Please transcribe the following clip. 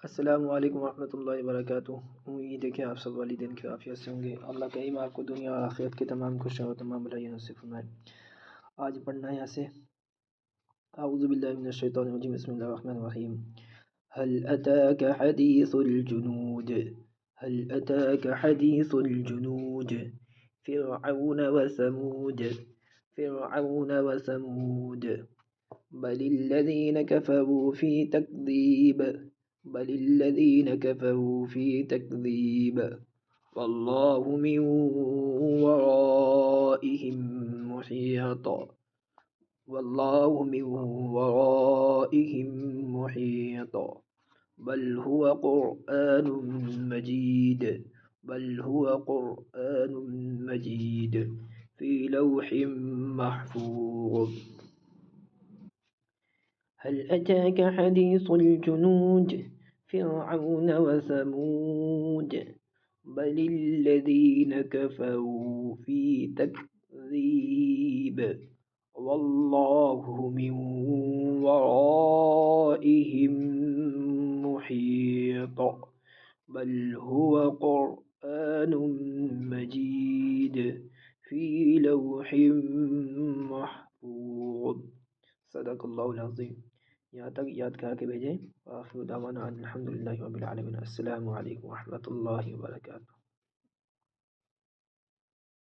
अस्सलामु अलैकुम वरहमतुल्लाहि वबरकातुहू। उम्मीद है कि आप सब वालिदैन की आफियत से होंगे। अल्लाह करीम आपको दुनिया और आखिरत की तमाम खुशियाँ और तमाम भलाइयाँ नसीब फरमाए। आज पढ़ना है यहाँ से अऊज़ु बिल्लाहि मिनश शैतानिर रजीम, बिस्मिल्लाहिर रहमानिर रहीम। हल अताका हदीसुल जुनूद, हल अताका हदीसुल जुनूद, फ़िरऔन व समूद, फ़िरऔन व समूद, बलिल्लज़ीन कफ़रू फ़ी तकज़ीब, बलिल्लज़ीन कफ़रू फ़ी तकज़ीब, वल्लाहु मिन वराइहिम मुहीत, वल्लाहु मिन वराइहिम मुहीत, बल हुवा क़ुरआनुम मजीद, बल हुवा क़ुरआनुम मजीद, फ़ी लौहिम महफ़ूज़। हल अताका हदीसुल जुनूद, फ़िरऔन व समूद, बलिल्लज़ीन कफ़रू फ़ी तकज़ीब, वल्लाहु मिन वराइहिम मुहीत, बल हुवा क़ुरआनुम मजीद, फ़ी लौहिम महफ़ूज़। सदक़ल्लाहुल अज़ीम। यहाँ तक याद करके भेजें। आखिर दावाना अनिल हम्दुलिल्लाहि रब्बिल आलमीन। अस्सलामु अलैकुम व रहमतुल्लाहि व बरकातुहू।